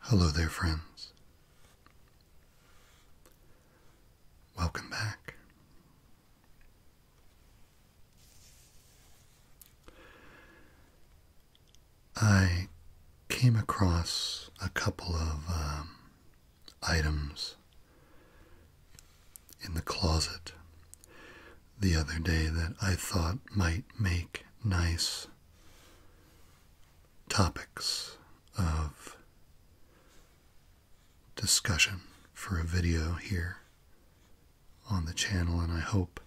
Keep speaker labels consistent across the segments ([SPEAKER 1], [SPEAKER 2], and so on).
[SPEAKER 1] Hello there, friends. Welcome back. I came across a couple of items in the closet the other day that I thought might make nice topics of discussion for a video here on the channel, and I hope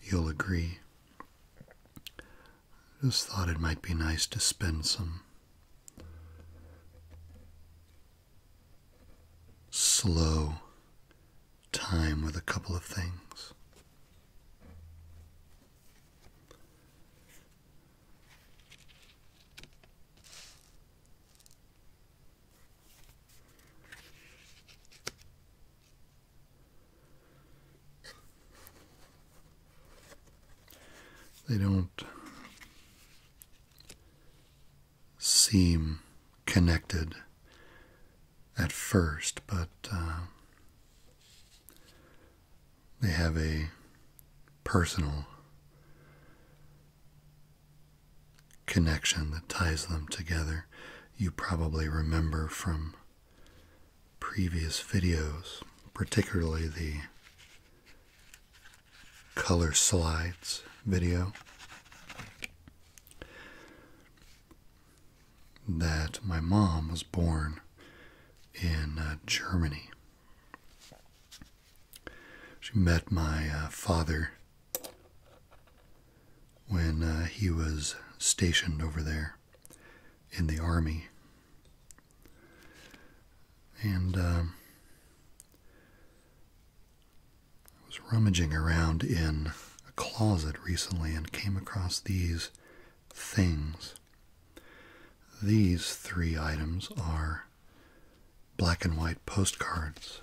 [SPEAKER 1] you'll agree. Just thought it might be nice to spend some slow time with a couple of things. They don't seem connected at first, but they have a personal connection that ties them together. You probably remember from previous videos, particularly the color slides video, that my mom was born in Germany. She met my father when he was stationed over there in the army. And I was rummaging around in a closet recently and came across these things. These three items are black and white postcards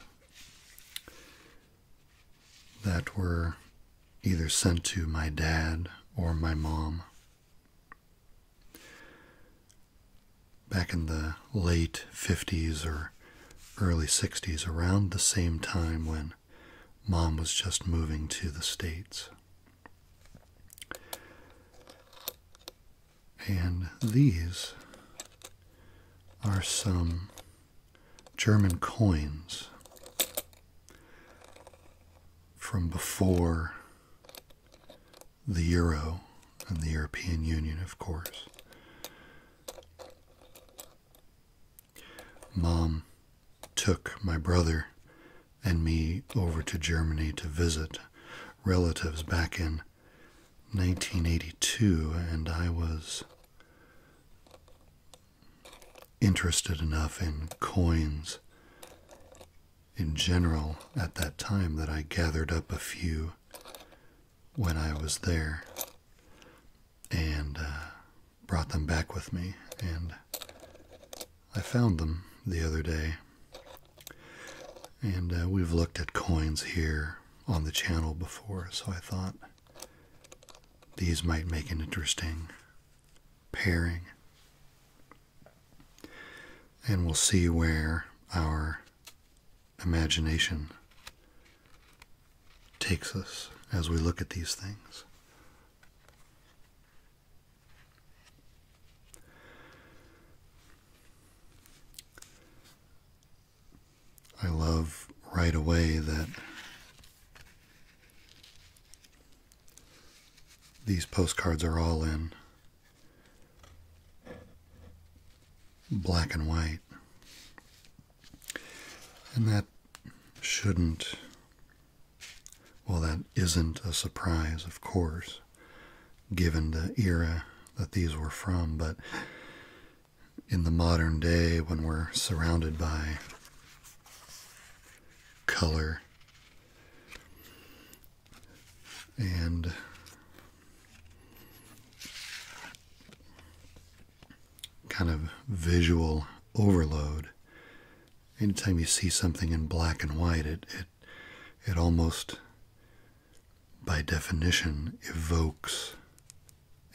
[SPEAKER 1] that were either sent to my dad or my mom back in the late 50s or early 60s, around the same time when Mom was just moving to the States. And these are some German coins from before the Euro and the European Union, of course. Mom took my brother and me over to Germany to visit relatives back in 1982, and I was interested enough in coins in general at that time that I gathered up a few when I was there and brought them back with me, and I found them the other day. And we've looked at coins here on the channel before, so I thought these might make an interesting pairing. And we'll see where our imagination takes us as we look at these things. I love right away that these postcards are all in black and white. And that shouldn't, well, that isn't a surprise, of course, given the era that these were from, but in the modern day, when we're surrounded by color and kind of visual overload, anytime you see something in black and white, it almost, by definition, evokes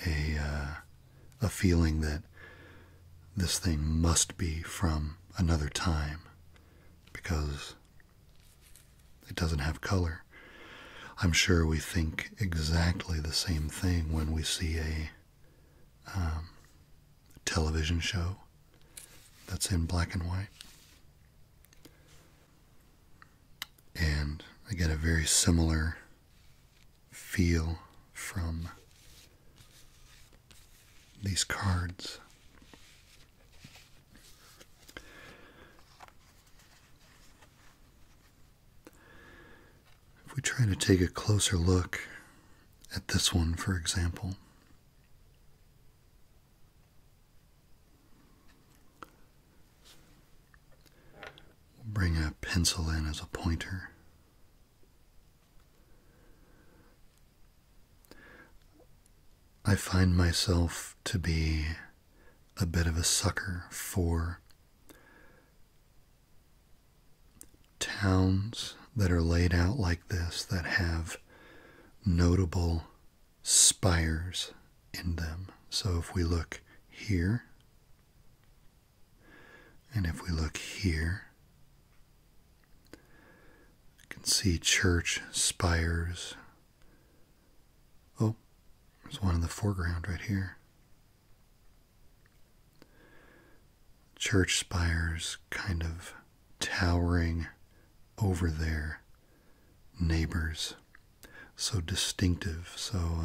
[SPEAKER 1] a feeling that this thing must be from another time because it doesn't have color. I'm sure we think exactly the same thing when we see a television show that's in black and white. And I get a very similar feel from these cards. If we try to take a closer look at this one, for example, we'll bring a pencil in as a pointer. I find myself to be a bit of a sucker for towns that are laid out like this, that have notable spires in them. So if we look here, and if we look here, you can see church spires. Oh, there's one in the foreground right here. Church spires kind of towering over their neighbors, so distinctive, so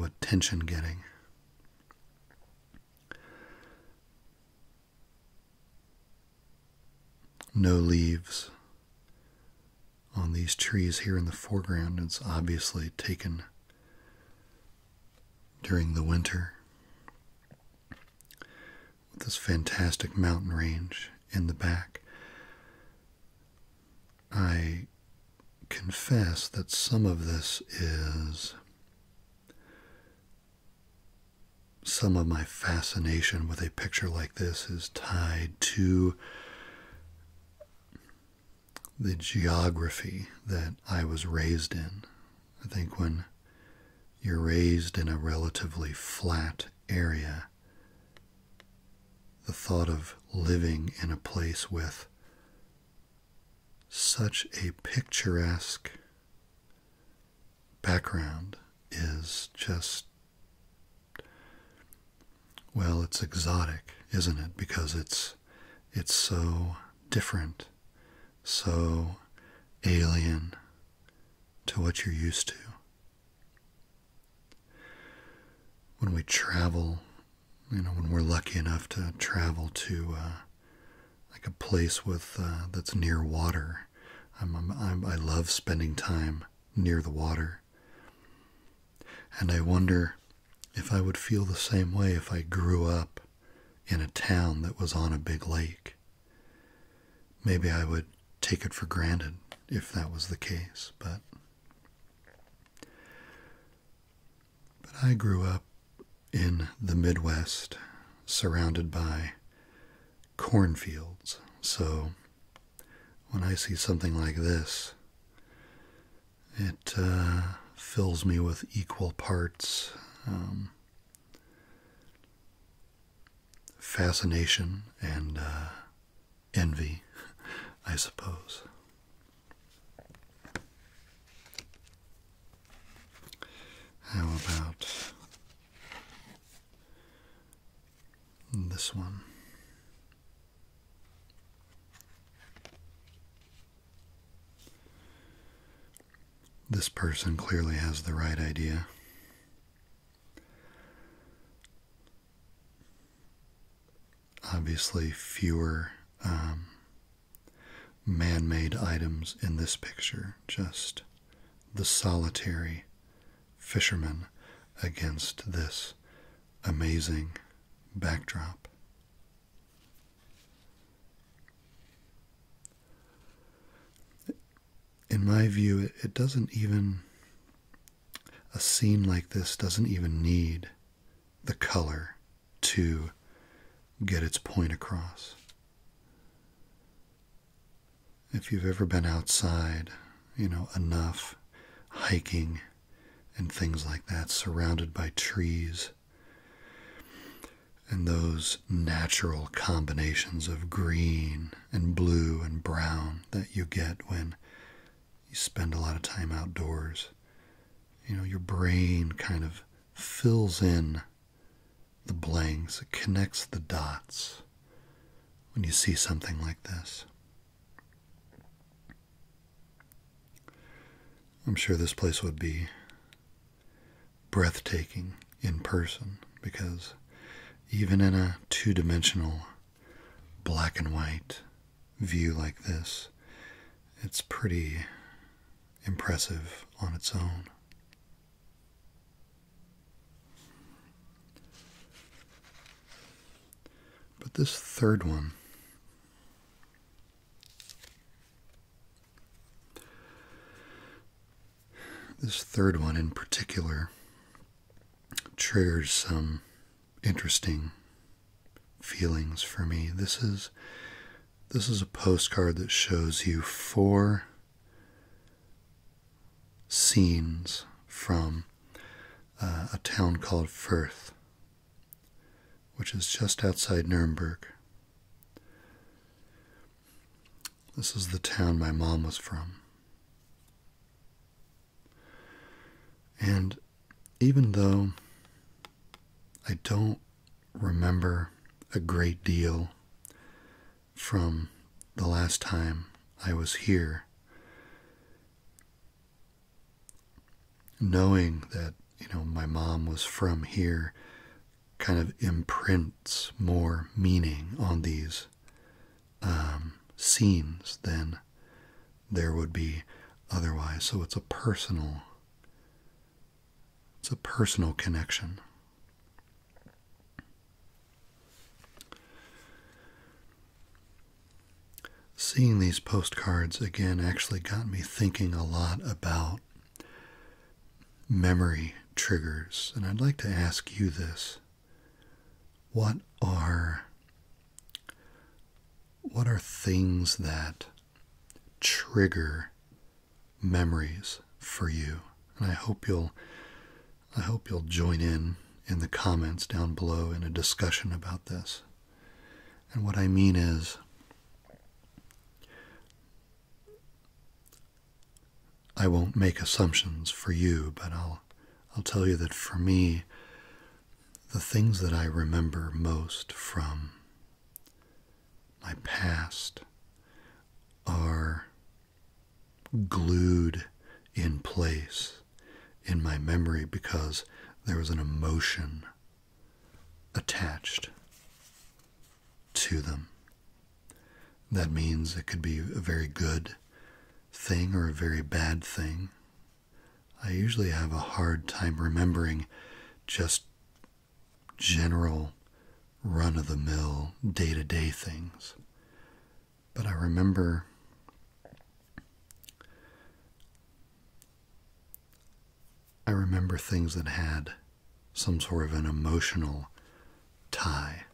[SPEAKER 1] attention-getting. No leaves on these trees here in the foreground. It's obviously taken during the winter, with this fantastic mountain range in the back. I confess that some of this is some of my fascination with a picture like this is tied to the geography that I was raised in. I think when you're raised in a relatively flat area, the thought of living in a place with such a picturesque background is just, well, it's exotic, isn't it? Because it's so different, so alien to what you're used to. When we travel, when we're lucky enough to travel to like a place with that's near water, I love spending time near the water. And I wonder if I would feel the same way if I grew up in a town that was on a big lake. Maybe I would take it for granted if that was the case, but I grew up in the Midwest, surrounded by cornfields. So when I see something like this, it fills me with equal parts fascination and envy, I suppose. How about this one? This person clearly has the right idea. Obviously, fewer man-made items in this picture, just the solitary fisherman against this amazing backdrop. In my view, it doesn't even, a scene like this doesn't even need the color to get its point across. If you've ever been outside, enough, hiking and things like that, surrounded by trees, And those natural combinations of green and blue and brown that you get when you spend a lot of time outdoors. Your brain kind of fills in the blanks, it connects the dots when you see something like this. I'm sure this place would be breathtaking in person, because even in a two-dimensional black and white view like this, it's pretty impressive on its own. But this third one, in particular triggers some interesting feelings for me. This is a postcard that shows you 4 scenes from a town called Fürth, which is just outside Nuremberg. This is the town my mom was from. And even though I don't remember a great deal from the last time I was here, knowing that, my mom was from here kind of imprints more meaning on these scenes than there would be otherwise. So it's a personal connection. Seeing these postcards again actually got me thinking a lot about memory triggers, and I'd like to ask you this. What are things that trigger memories for you? And I hope you'll join in the comments down below in a discussion about this. And what I mean is, I won't make assumptions for you, but I'll tell you that for me, the things that I remember most from my past are glued in place in my memory because there was an emotion attached to them. That means it could be a very good thing or a very bad thing. I usually have a hard time remembering just general run-of-the-mill day-to-day things. But I remember things that had some sort of an emotional tie.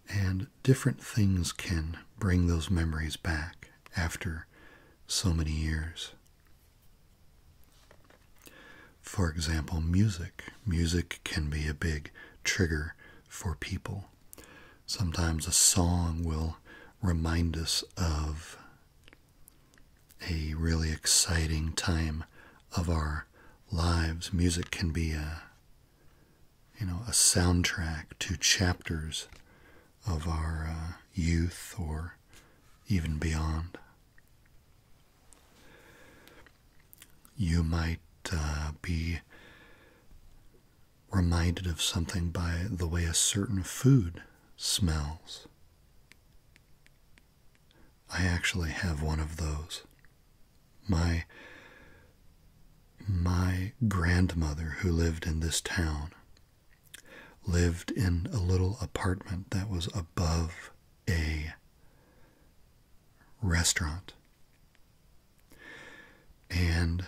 [SPEAKER 1] And different things can bring those memories back after so many years. For example, music. Music can be a big trigger for people. Sometimes a song will remind us of a really exciting time of our lives. Music can be a soundtrack to chapters of our youth or even beyond. You might be reminded of something by the way a certain food smells. I actually have one of those. My grandmother, who lived in this town, lived in a little apartment that was above a restaurant. And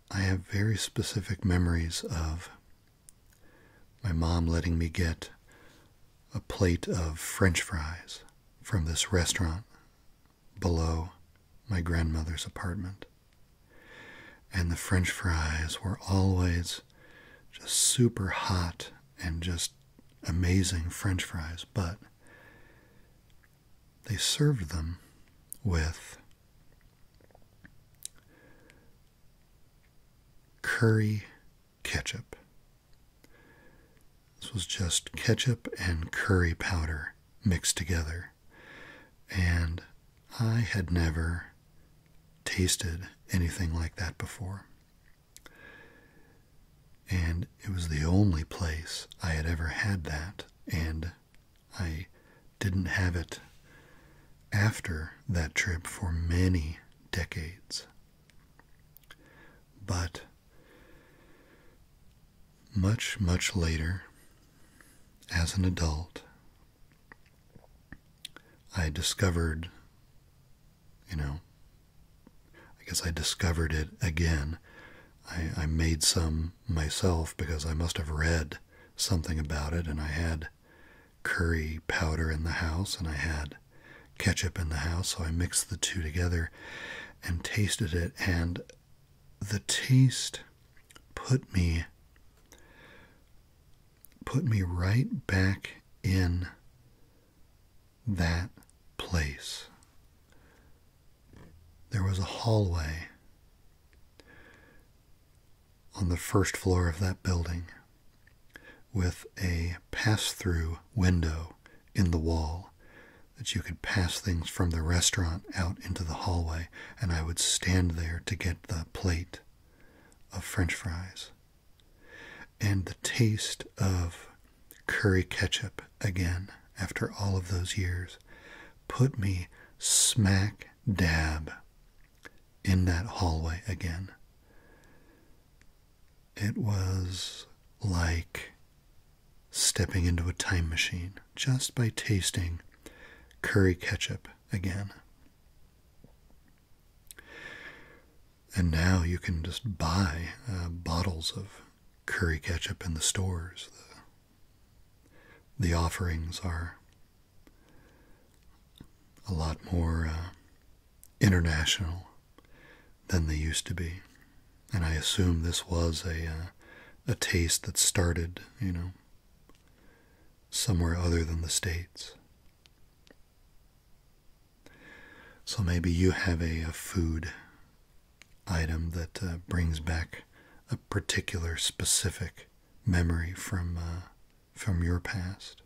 [SPEAKER 1] I have very specific memories of my mom letting me get a plate of French fries from this restaurant below my grandmother's apartment. And the French fries were always just super hot and just amazing French fries, but they served them with curry ketchup. This was just ketchup and curry powder mixed together, and I had never tasted anything like that before. And it was the only place I had ever had that, and I didn't have it after that trip for many decades. But much, much later, as an adult, I discovered, I guess I discovered it again. I made some myself because I must have read something about it, and I had curry powder in the house and I had ketchup in the house, so I mixed the two together and tasted it, and the taste put me right back in that place. There was a hallway on the first floor of that building with a pass-through window in the wall that you could pass things from the restaurant out into the hallway, and I would stand there to get the plate of French fries. And the taste of curry ketchup again, after all of those years, put me smack dab in that hallway again. It was like stepping into a time machine just by tasting curry ketchup again. And now you can just buy bottles of curry ketchup in the stores. The offerings are a lot more international than they used to be. And I assume this was a taste that started, somewhere other than the States. So maybe you have a food item that brings back a particular specific memory from your past.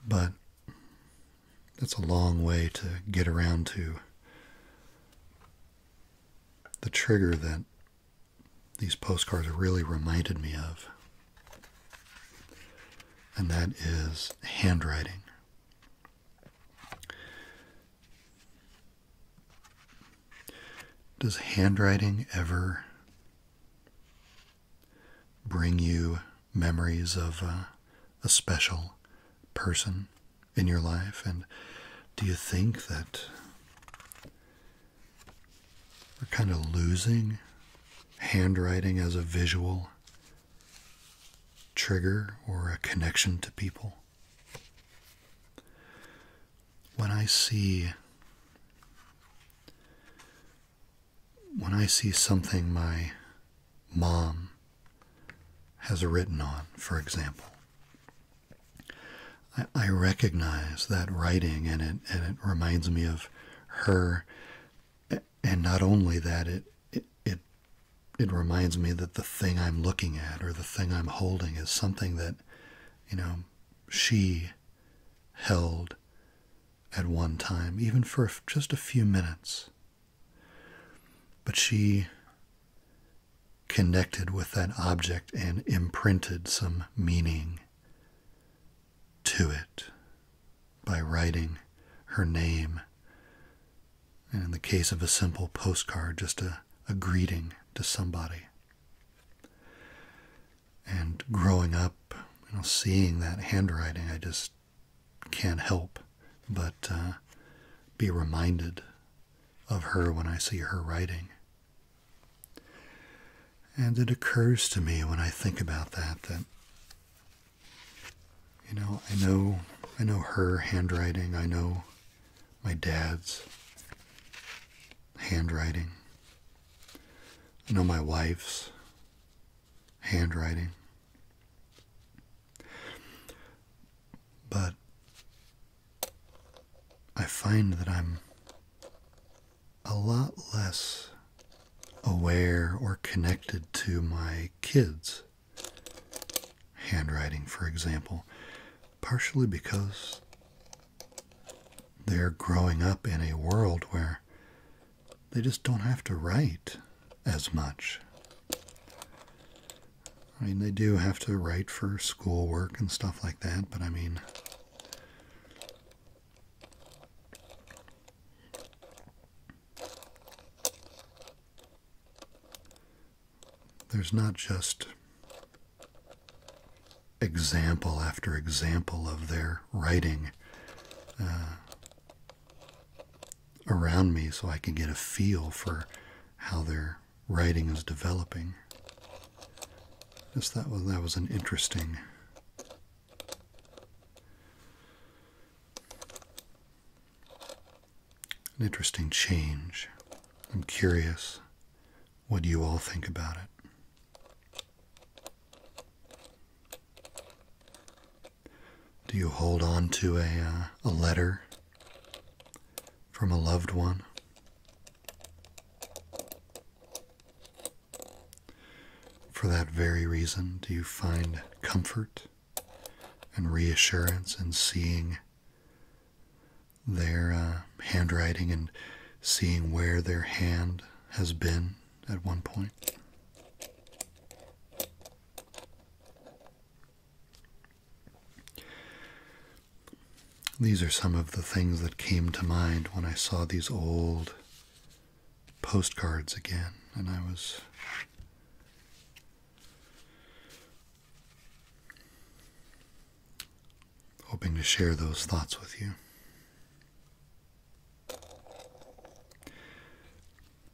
[SPEAKER 1] But that's a long way to get around to the trigger that these postcards really reminded me of, and that is handwriting. Does handwriting ever bring you memories of a special person in your life? And do you think that we're kind of losing handwriting as a visual trigger or a connection to people? When I see something my mom has written on, for example, I recognize that writing, and it reminds me of her. And not only that, it reminds me that the thing I'm looking at or the thing I'm holding is something that, she held at one time, even for just a few minutes. But she connected with that object and imprinted some meaning to it by writing her name. And in the case of a simple postcard, just a greeting to somebody. And growing up, seeing that handwriting, I just can't help but be reminded of her when I see her writing. And it occurs to me when I think about that I know her handwriting, I know my dad's handwriting, I know my wife's handwriting. But I find that I'm a lot less aware or connected to my kids' handwriting, for example, partially because they're growing up in a world where they just don't have to write as much. I mean, they do have to write for schoolwork and stuff like that, but I mean, there's not just example after example of their writing around me so I can get a feel for how their writing is developing. Just that was an interesting change. I'm curious what you all think about it. Do you hold on to a letter from a loved one? For that very reason, do you find comfort and reassurance in seeing their handwriting and seeing where their hand has been at one point? These are some of the things that came to mind when I saw these old postcards again, and I was hoping to share those thoughts with you.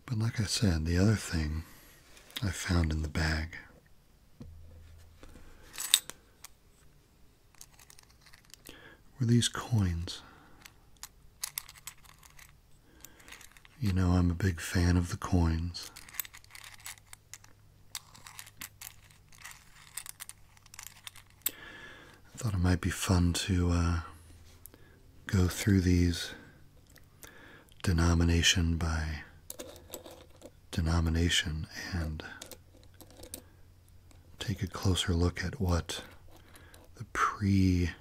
[SPEAKER 1] But like I said, the other thing I found in the bag were these coins. You know, I'm a big fan of the coins. I thought it might be fun to go through these denomination by denomination and take a closer look at what the pre-Euro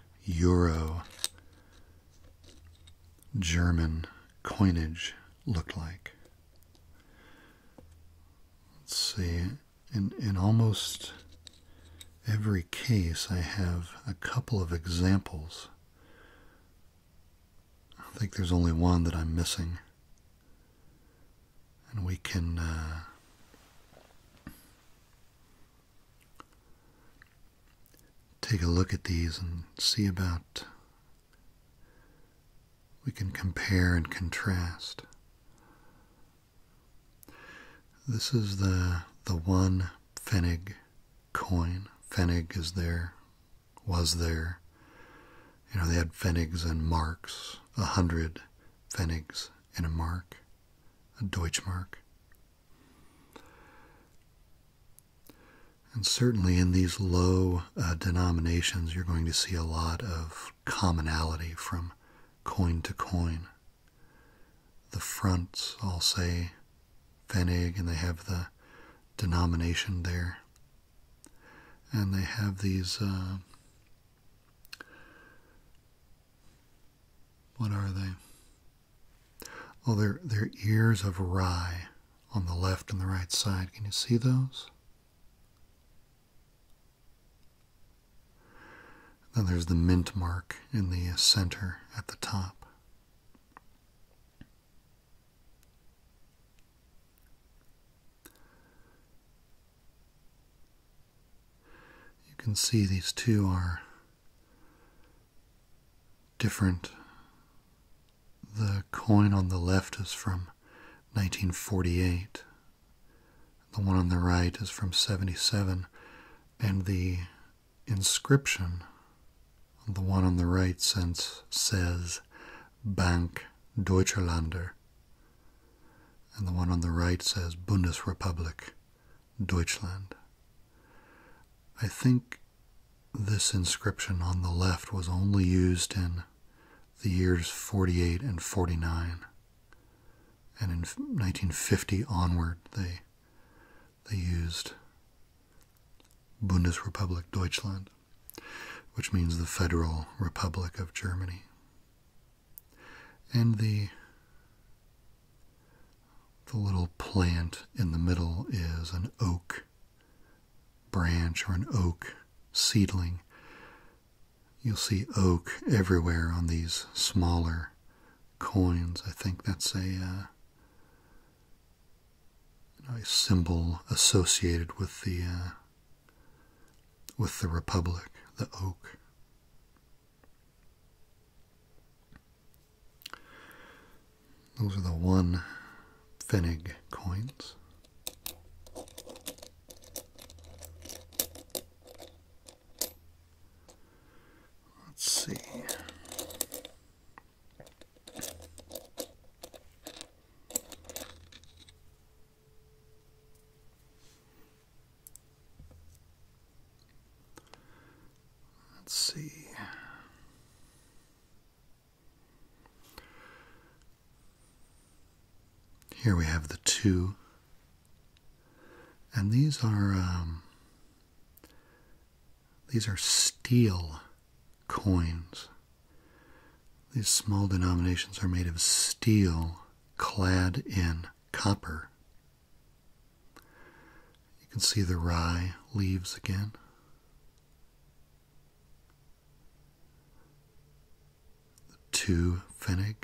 [SPEAKER 1] German coinage looked like. Let's see, in almost every case I have a couple of examples. I think there's only one that I'm missing. And we can take a look at these and see about, we can compare and contrast. This is the one Pfennig coin. Pfennig is there, was there. You know, they had Pfennigs and marks, 100 Pfennigs in a mark, a Deutschmark. And certainly in these low denominations, you're going to see a lot of commonality from coin to coin. The fronts all say Pfennig, and they have the denomination there. And they have these, what are they? Oh, they're ears of rye on the left and the right side. Can you see those? Then there's the mint mark in the center at the top. You can see these two are different. The coin on the left is from 1948. The one on the right is from 77. And the inscription on the one on the right says Bank Deutscherländer. And the one on the right says Bundesrepublik Deutschland. I think this inscription on the left was only used in the years 48 and 49. And in 1950 onward, they used Bundesrepublik Deutschland, which means the Federal Republic of Germany. And the little plant in the middle is an oak branch or an oak seedling. You'll see oak everywhere on these smaller coins. I think that's a symbol associated with the Republic, the oak. Those are the 1 Pfennig coins. Let's see. Let's see. Here we have the 2, and these are steel coins. These small denominations are made of steel clad in copper. You can see the rye leaves again. The 2 Pfennig.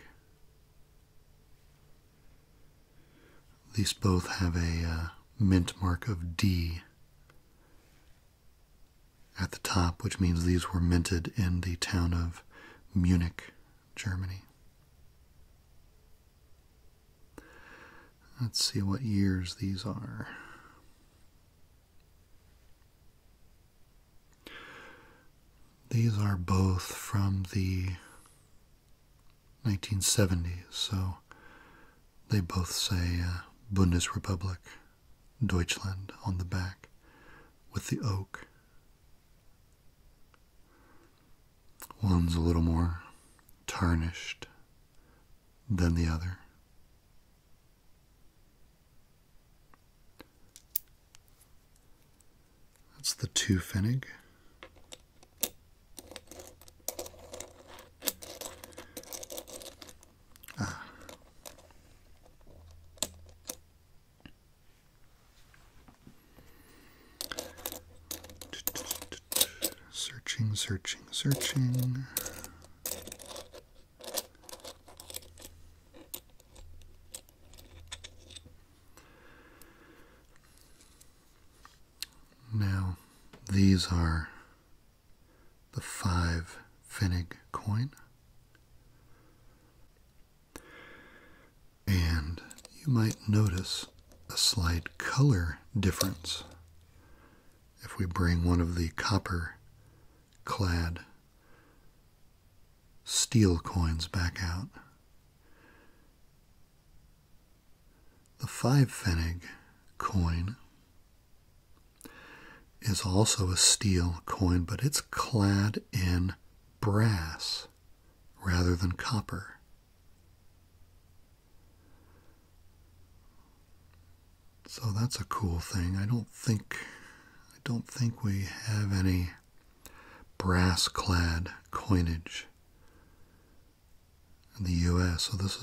[SPEAKER 1] These both have a mint mark of D at the top, which means these were minted in the town of Munich, Germany. Let's see what years these are. These are both from the 1970s, so they both say Bundesrepublik Deutschland on the back with the oak. One's a little more tarnished than the other. That's the 2 Pfennig. Searching. Now, these are the 5 Pfennig coin. And you might notice a slight color difference if we bring one of the copper-clad steel coins back out. The 5 Pfennig coin is also a steel coin, but it's clad in brass rather than copper. So that's a cool thing. I don't think we have any brass-clad coinage in the U.S. So this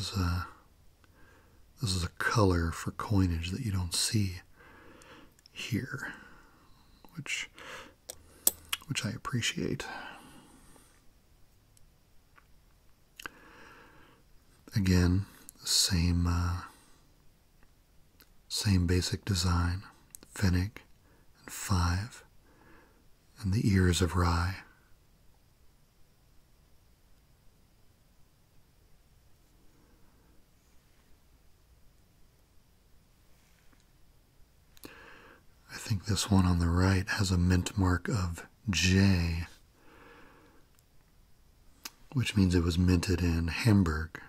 [SPEAKER 1] is a color for coinage that you don't see here, which I appreciate. Again, same basic design, Pfennig and 5, and the ears of rye. I think this one on the right has a mint mark of J, which means it was minted in Hamburg.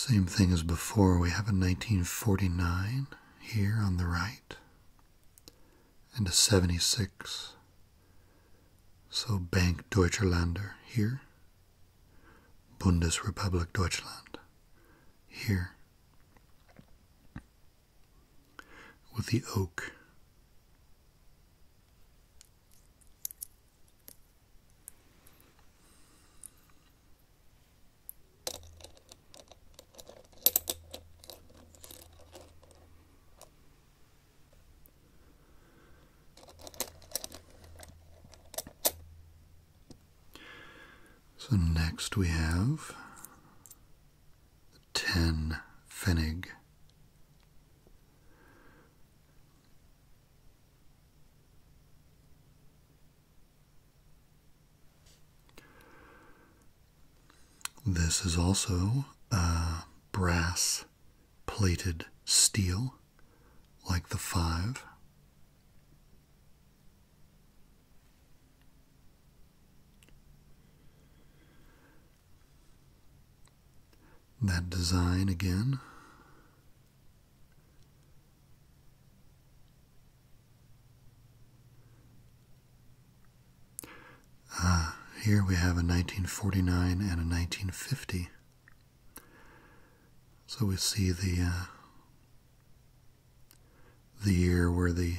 [SPEAKER 1] Same thing as before, we have a 1949 here on the right and a 76. So Bank Deutscher Länder here, Bundesrepublik Deutschland here, with the oak. So next we have the 10 Pfennig. This is also brass plated steel, like the 5. That design again. Here we have a 1949 and a 1950. So we see the year where the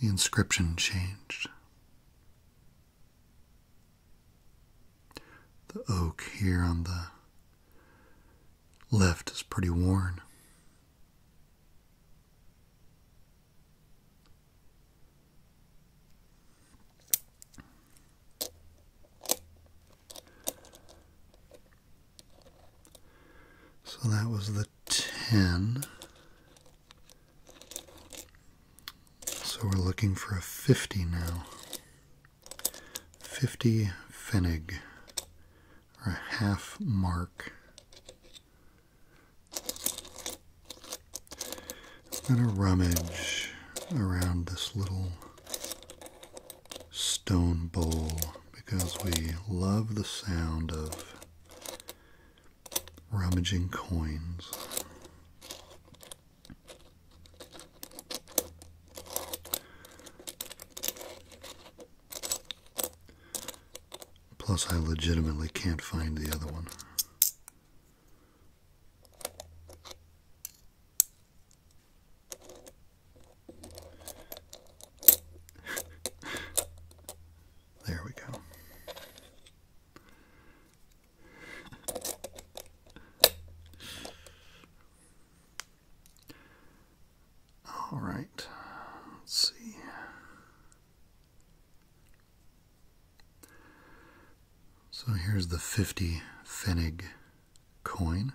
[SPEAKER 1] inscription changed. The oak here on the left is pretty worn. So that was the 10. So we're looking for a 50 now. 50 Pfennig, or a half mark. I'm going to rummage around this little stone bowl because we love the sound of rummaging coins. Plus, I legitimately can't find the other one. There we go. All right, let's see. So here's the 50 Pfennig coin.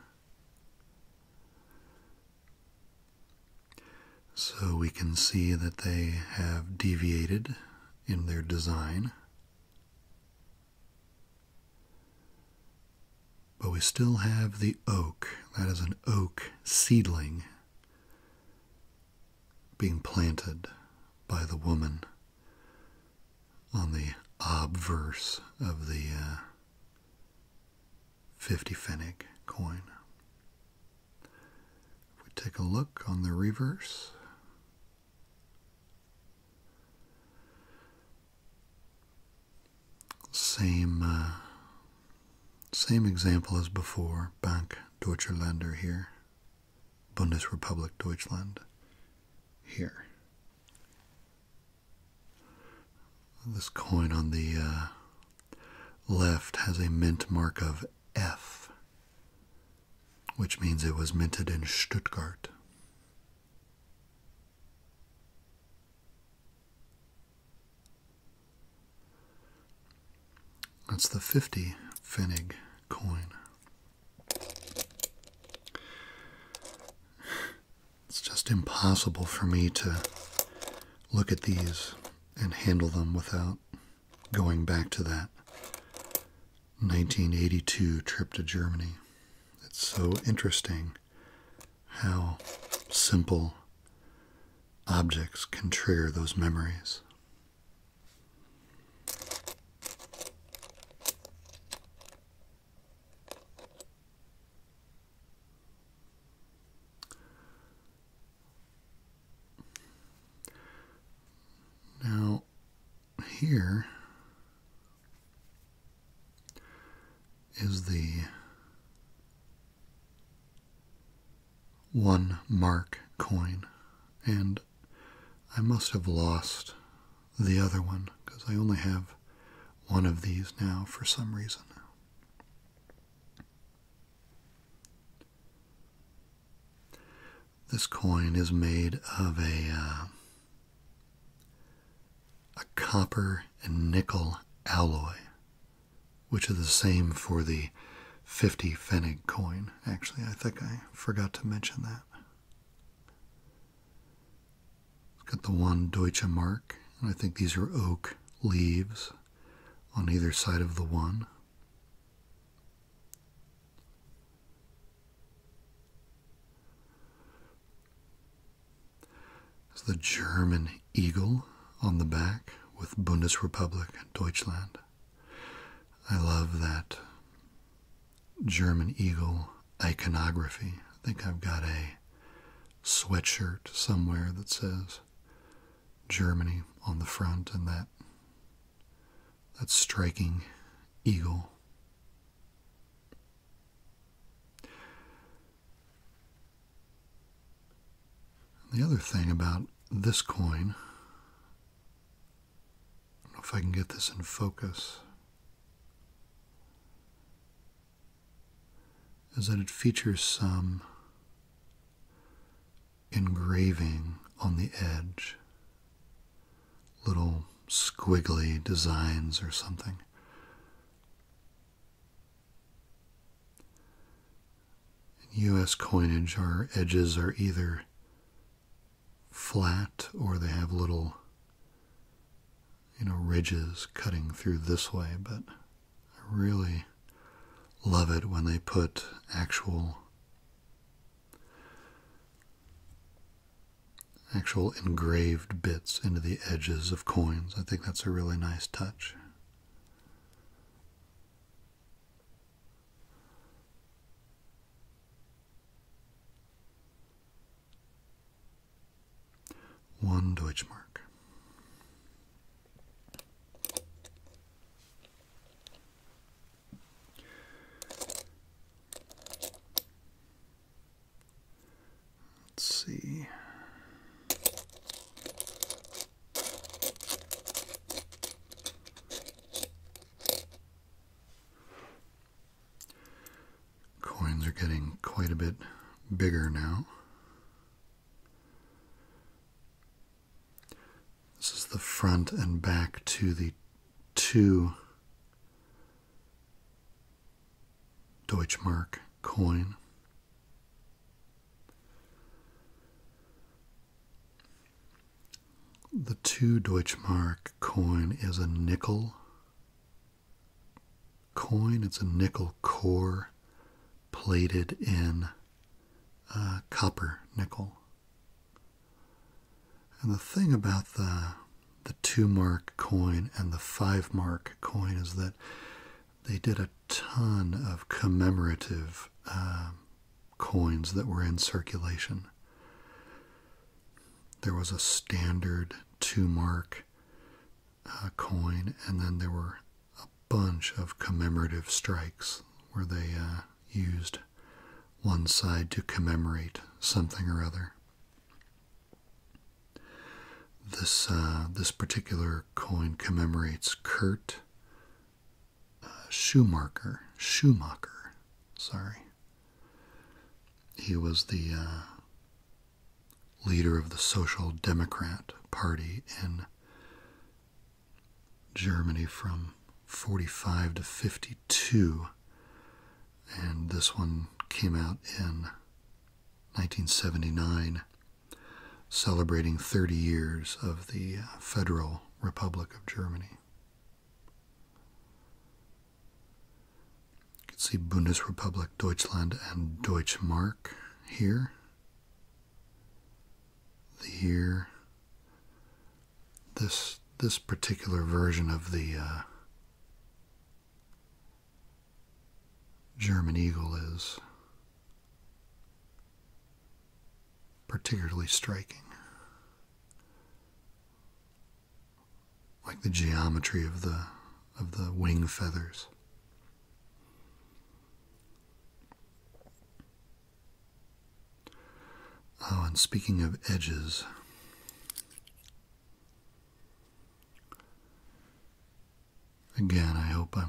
[SPEAKER 1] So we can see that they have deviated in their design, but we still have the oak. That is an oak seedling being planted by the woman on the obverse of the 50 Pfennig coin. If we take a look on the reverse, same example as before, Bank Deutscher Länder here, Bundesrepublik Deutschland here. This coin on the left has a mint mark of F, which means it was minted in Stuttgart. That's the 50 Pfennig coin. It's just impossible for me to look at these and handle them without going back to that 1982 trip to Germany. It's so interesting how simple objects can trigger those memories. here is the 1 mark coin, and I must have lost the other one because I only have one of these now for some reason. This coin is made of a copper and nickel alloy, which is the same for the 50 Pfennig coin. Actually, I think I forgot to mention that. It's got the 1 Deutsche Mark, and I think these are oak leaves on either side of the 1. There's the German eagle on the back with Bundesrepublik Deutschland. I love that German eagle iconography. I think I've got a sweatshirt somewhere that says Germany on the front, and that striking eagle. The other thing about this coin, I don't know if I can get this in focus, is that it features some engraving on the edge, little squiggly designs or something. In U.S. coinage, our edges are either flat or they have little, ridges cutting through this way, but I really love it when they put actual engraved bits into the edges of coins. I think that's a really nice touch. One Deutschmark. Let's see. Coins are getting quite a bit bigger now. This is the front and back to the 2 Deutschmark coin. The 2 Deutschmark coin is a nickel coin. It's a nickel core plated in copper nickel. And the thing about the 2 mark coin and the 5 mark coin is that they did a ton of commemorative coins that were in circulation. There was a standard 2 mark coin, and then there were a bunch of commemorative strikes where they used one side to commemorate something or other. This particular coin commemorates Kurt Schumacher. Sorry. He was the leader of the Social Democrat Party in Germany from 45 to 52, and this one came out in 1979, celebrating 30 years of the Federal Republic of Germany. You can see Bundesrepublik Deutschland and Deutschmark here. The year. This particular version of the German eagle is particularly striking. I like the geometry of the wing feathers. Oh, and speaking of edges, again, I hope I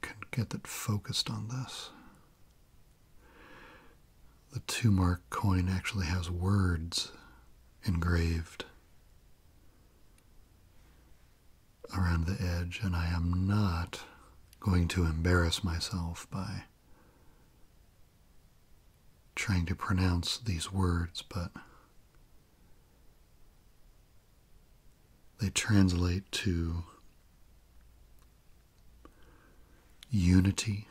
[SPEAKER 1] can get it focused on this. The 2-mark coin actually has words engraved around the edge, and I am not going to embarrass myself by trying to pronounce these words, but they translate to unity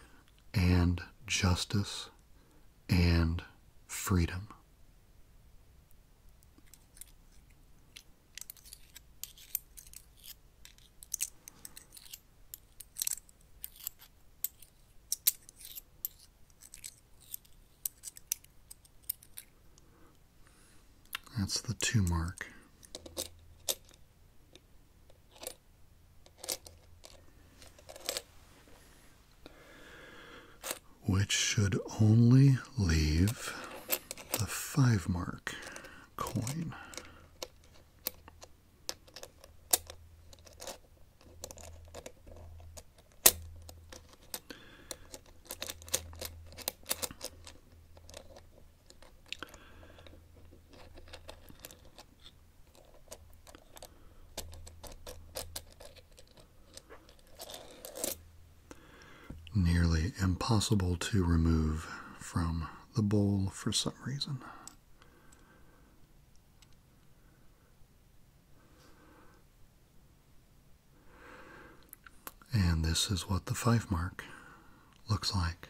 [SPEAKER 1] and justice and freedom. That's the 2-mark. Which should only leave the 5-mark coin. Nearly impossible to remove from the bowl for some reason. And this is what the 5-mark looks like.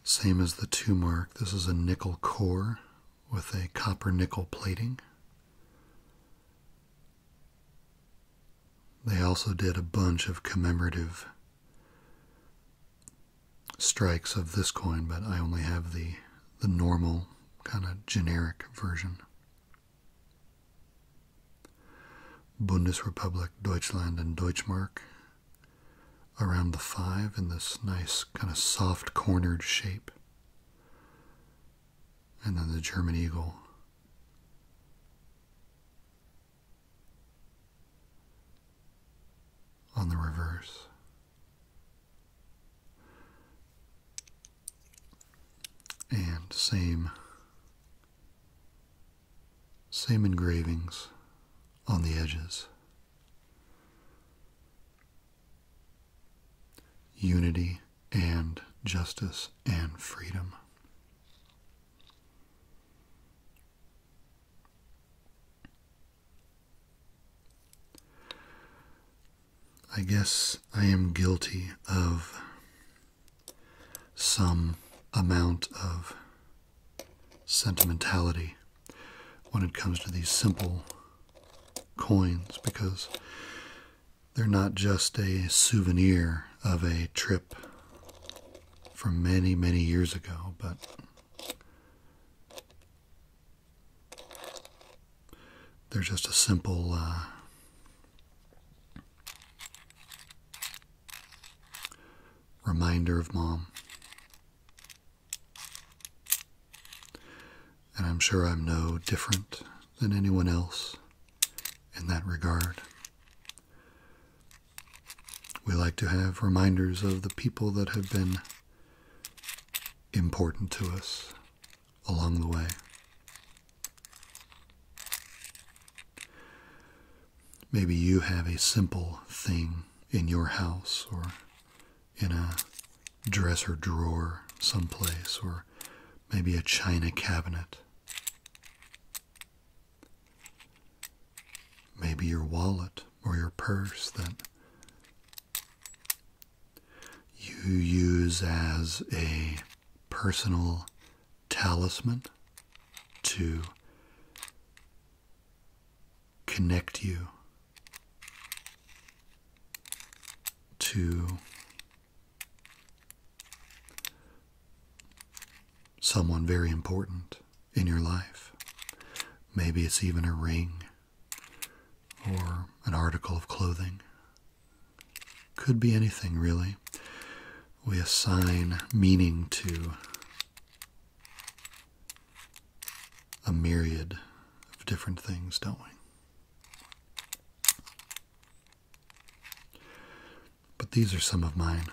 [SPEAKER 1] Same as the 2-mark, this is a nickel core with a copper nickel plating. They also did a bunch of commemorative strikes of this coin, but I only have the normal kind of generic version. Bundesrepublik Deutschland and Deutschmark around the 5 in this nice kind of soft cornered shape. And then the German eagle. On the reverse. And same engravings on the edges. Unity and justice and freedom. I guess I am guilty of some amount of sentimentality when it comes to these simple coins, because they're not just a souvenir of a trip from many, many years ago, but they're just a simple reminder of Mom. And I'm sure I'm no different than anyone else in that regard. We like to have reminders of the people that have been important to us along the way. Maybe you have a simple thing in your house or in a dresser drawer someplace, or maybe a china cabinet. Maybe your wallet or your purse that you use as a personal talisman to connect you to someone very important in your life. Maybe it's even a ring or an article of clothing. Could be anything, really. We assign meaning to a myriad of different things, don't we? But these are some of mine.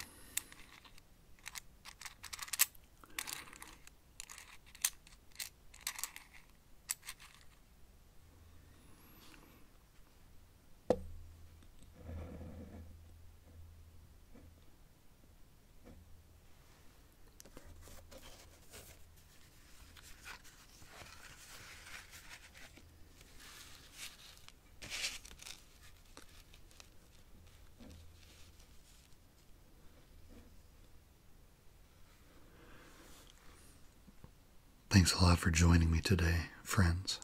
[SPEAKER 1] Thanks a lot for joining me today, friends.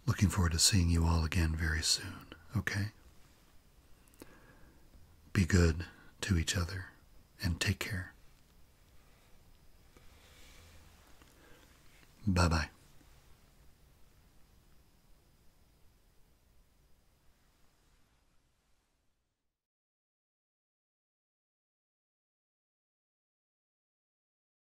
[SPEAKER 1] Looking forward to seeing you all again very soon, okay? Be good to each other and take care. Bye-bye.